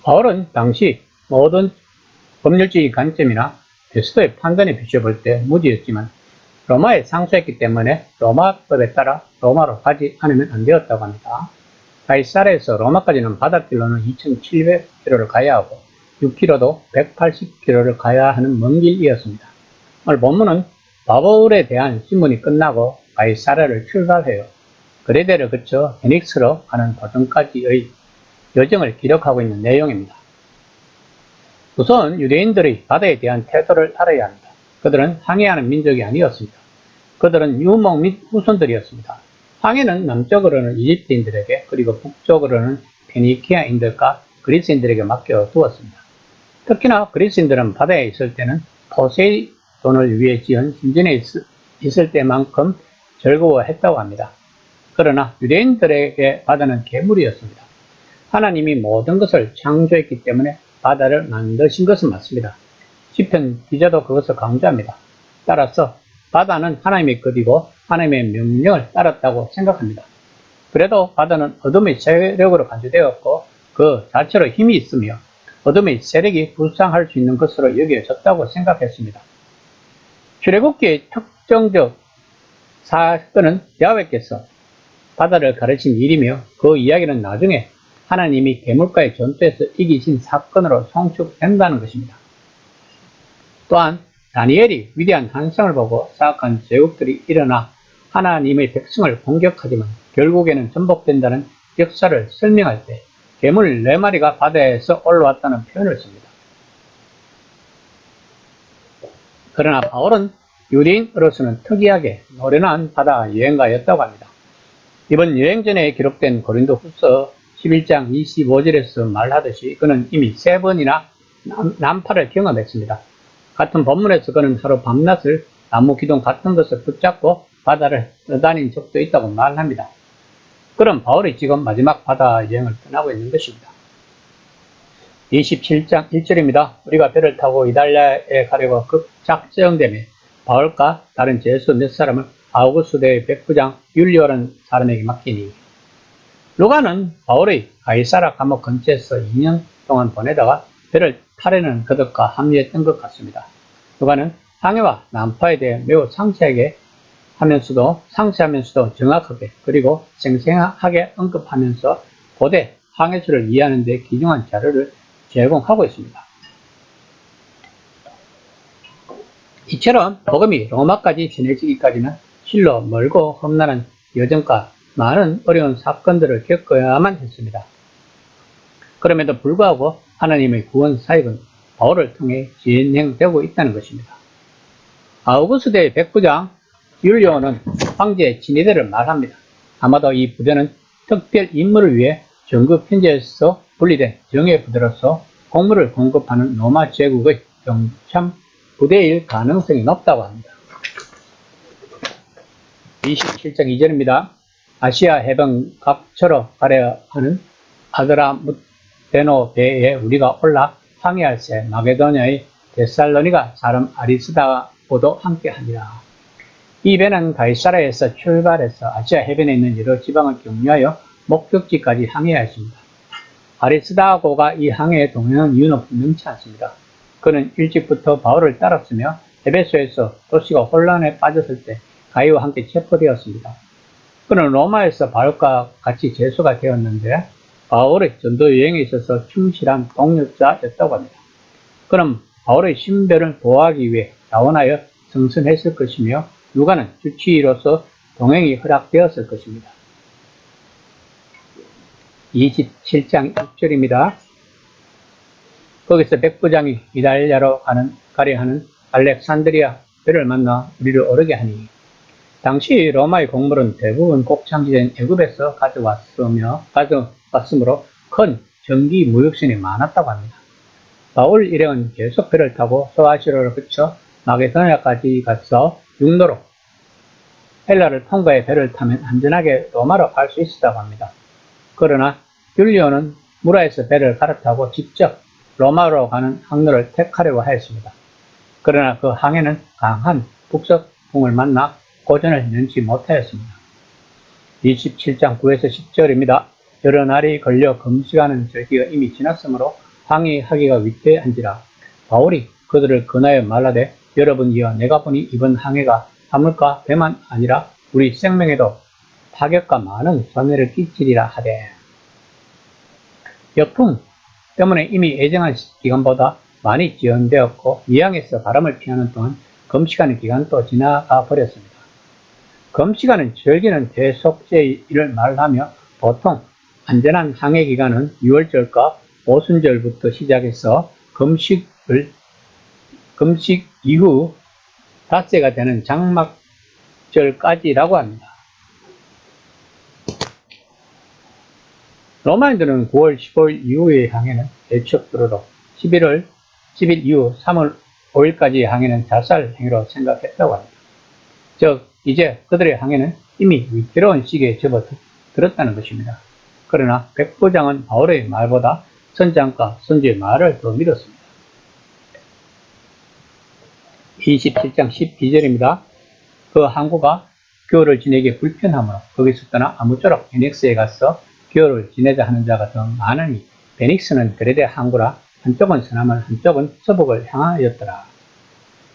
바울은 당시 모든 법률적인 관점이나 베스도의 판단에 비춰볼 때 무지였지만 로마에 상수했기 때문에 로마법에 따라 로마로 가지 않으면 안 되었다고 합니다. 가이사랴에서 로마까지는 바닷길로는 2,700km를 가야 하고 6km도 180km를 가야 하는 먼 길이었습니다. 오늘 본문은 바울에 대한 신문이 끝나고 가이사랴를 출발해요. 그레데를 거쳐 페닉스로 가는 도중까지의 여정을 기록하고 있는 내용입니다. 우선 유대인들의 바다에 대한 태도를 알아야 합니다. 그들은 항해하는 민족이 아니었습니다. 그들은 유목 및 후손들이었습니다. 항해는 남쪽으로는 이집트인들에게 그리고 북쪽으로는 페니키아인들과 그리스인들에게 맡겨두었습니다. 특히나 그리스인들은 바다에 있을 때는 포세이돈을 위해 지은 신전에 있을 때만큼 즐거워했다고 합니다. 그러나 유대인들에게 바다는 괴물이었습니다. 하나님이 모든 것을 창조했기 때문에 바다를 만드신 것은 맞습니다. 시편 기자도 그것을 강조합니다. 따라서 바다는 하나님의 것이고 하나님의 명령을 따랐다고 생각합니다. 그래도 바다는 어둠의 세력으로 간주되었고 그 자체로 힘이 있으며 어둠의 세력이 불쌍할 수 있는 것으로 여겨졌다고 생각했습니다. 출애굽기의 특정적 사건은 야훼께서 바다를 가르친 일이며 그 이야기는 나중에 하나님이 괴물과의 전투에서 이기신 사건으로 송축된다는 것입니다. 또한 다니엘이 위대한 환상을 보고 사악한 제국들이 일어나 하나님의 백성을 공격하지만 결국에는 전복된다는 역사를 설명할 때 괴물 4마리가 바다에서 올라왔다는 표현을 씁니다. 그러나 바울은 유대인으로서는 특이하게 노련한 바다 여행가였다고 합니다. 이번 여행 전에 기록된 고린도후서 11장 25절에서 말하듯이 그는 이미 3번이나 난파를 경험했습니다. 같은 본문에서 그는 하루 밤낮을 나무 기둥 같은 것을 붙잡고 바다를 떠다닌 적도 있다고 말합니다. 그럼 바울이 지금 마지막 바다 여행을 떠나고 있는 것입니다. 27장 1절입니다. 우리가 배를 타고 이달리아에 가려고 급작정되매 바울과 다른 제수 몇 사람을 아우구스대의 백부장 율리오라는 사람에게 맡기니 루가는 바울의 가이사랴 감옥 근처에서 2년 동안 보내다가 배를 타려는 그들과 합류했던 것 같습니다. 루가는 항해와 난파에 대해 매우 상세하면서도 정확하게 그리고 생생하게 언급하면서 고대 항해술을 이해하는 데 귀중한 자료를 제공하고 있습니다. 이처럼 복음이 로마까지 전해지기까지는 실로 멀고 험난한 여정과 많은 어려운 사건들을 겪어야만 했습니다. 그럼에도 불구하고 하나님의 구원 사역은 바울을 통해 진행되고 있다는 것입니다. 아우구스대의 백부장 율리오는 황제의 친위대를 말합니다. 아마도 이 부대는 특별 임무를 위해 정규 편제에서 분리된 정예 부대로서 공물을 공급하는 로마 제국의 경참 부대일 가능성이 높다고 합니다. 27장 2절입니다. 아시아 해변 각처로 가려 하는 아드라무테노 배에 우리가 올라 항해할 새 마게도냐의 데살로니가 사람 아리스다고도 함께하니라. 이 배는 가이사랴에서 출발해서 아시아 해변에 있는 여러 지방을 경유하여 목적지까지 항해하였습니다. 아리스다고가 이 항해에 동행한 이유는 분명치 않습니다. 그는 일찍부터 바울을 따랐으며 에베소에서 도시가 혼란에 빠졌을 때 가이와 함께 체포되었습니다. 그는 로마에서 바울과 같이 제수가 되었는데 바울의 전도 여행에 있어서 충실한 동력자였다고 합니다. 그는 바울의 신변을 보호하기 위해 자원하여 승선했을 것이며 루가는 주치의로서 동행이 허락되었을 것입니다. 27장 6절입니다. 거기서 백부장이 이달리아로 가려 하는 알렉산드리아 배를 만나 우리를 오르게 하니 당시 로마의 곡물은 대부분 곡창지대인 애굽에서 가져왔으므로 큰 전기 무역선이 많았다고 합니다. 바울 일행은 계속 배를 타고 소아시아를 거쳐 마게도냐까지 가서 육로로 헬라를 통과해 배를 타면 안전하게 로마로 갈 수 있었다고 합니다. 그러나 율리오는 무라에서 배를 갈아타고 직접 로마로 가는 항로를 택하려고 하였습니다. 그러나 그 항해는 강한 북서풍을 만나 고전을 면치 못하였습니다. 27장 9에서 10절입니다. 여러 날이 걸려 금식하는 절기가 이미 지났으므로 항의하기가 위태한지라. 바울이 그들을 권하여 말하되 여러분이여 내가 보니 이번 항해가 화물과 배만 아니라 우리 생명에도 타격과 많은 손해를 끼치리라 하되, 역풍 때문에 이미 예정한 기간보다 많이 지연되었고 이항에서 바람을 피하는 동안 검시가는 기간도 지나가 버렸습니다. 검시가는 절기는 대속제일을 말하며 보통 안전한 항해 기간은 6월절과 오순절부터 시작해서 검식 이후 닷새가 되는 장막절까지라고 합니다. 로마인들은 9월 15일 이후의 항해는 대척도로로 10일 이후 3월 5일까지의 항해는 자살 행위로 생각했다고 합니다. 즉 이제 그들의 항해는 이미 위태로운 시기에 접어들었다는 것입니다. 그러나 백부장은 바울의 말보다 선장과 선주의 말을 더 믿었습니다. 27장 12절입니다. 그 항구가 겨울을 지내기 불편하므로 거기서 떠나 아무쪼록 베닉스에 가서 겨울을 지내자 하는 자가 더 많으니 베닉스는 그레데 항구라 한쪽은 서남을 한쪽은 서북을 향하였더라.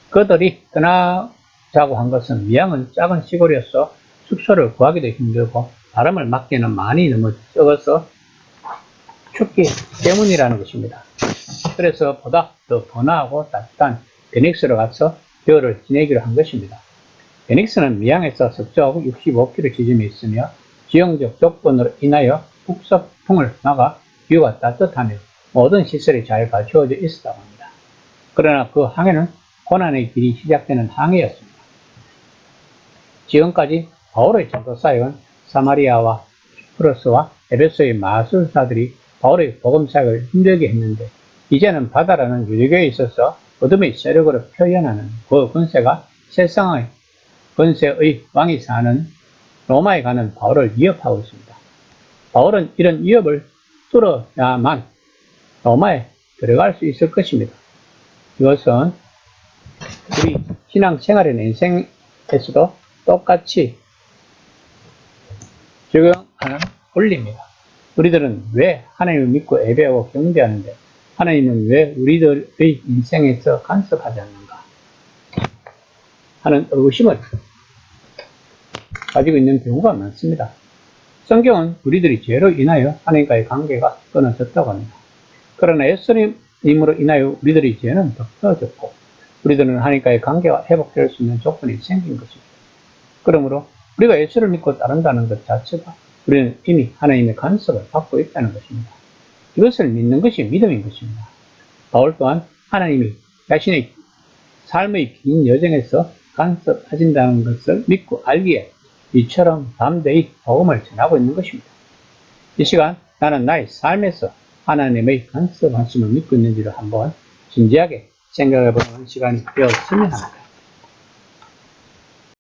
그들이 떠나자고 한 것은 미양은 작은 시골이어서 숙소를 구하기도 힘들고 바람을 맞기에는 많이 너무 적어서 춥기 때문이라는 것입니다. 그래서 보다 더 번화하고 따뜻한 베닉스로 가서 겨울을 지내기로 한 것입니다. 베닉스는 미양에서 서쪽하고 65km 지점에 있으며 지형적 조건으로 인하여 북서풍을 막아 뷰가 따뜻하며 모든 시설이 잘 갖추어져 있었다고 합니다. 그러나 그 항해는 고난의 길이 시작되는 항해였습니다. 지금까지 바울의 전도사역은 사마리아와 키프로스와 에베소의 마술사들이 바울의 복음사역을 힘들게 했는데 이제는 바다라는 유대교에 있어서 어둠의 세력으로 표현하는 그 권세가 세상의 권세의 왕이 사는 로마에 가는 바울을 위협하고 있습니다. 바울은 이런 위협을 뚫어야만 로마에 들어갈 수 있을 것입니다. 이것은 우리 신앙생활의 인생에서도 똑같이 적용하는 원리입니다. 우리들은 왜 하나님을 믿고 예배하고 경배하는데 하나님은 왜 우리들의 인생에서 간섭하지 않는가 하는 의심을 가지고 있는 경우가 많습니다. 성경은 우리들이 죄로 인하여 하나님과의 관계가 끊어졌다고 합니다. 그러나 예수님으로 인하여 우리들의 죄는 덮어졌고 우리들은 하나님과의 관계가 회복될 수 있는 조건이 생긴 것입니다. 그러므로 우리가 예수를 믿고 따른다는 것 자체가 우리는 이미 하나님의 간섭을 받고 있다는 것입니다. 이것을 믿는 것이 믿음인 것입니다. 바울 또한 하나님이 자신의 삶의 긴 여정에서 간섭하신다는 것을 믿고 알기에 이처럼 담대히 복음을 전하고 있는 것입니다. 이 시간 나는 나의 삶에서 하나님의 간섭하심을 믿고 있는지를 한번 진지하게 생각해 보는 시간이 되었으면 합니다.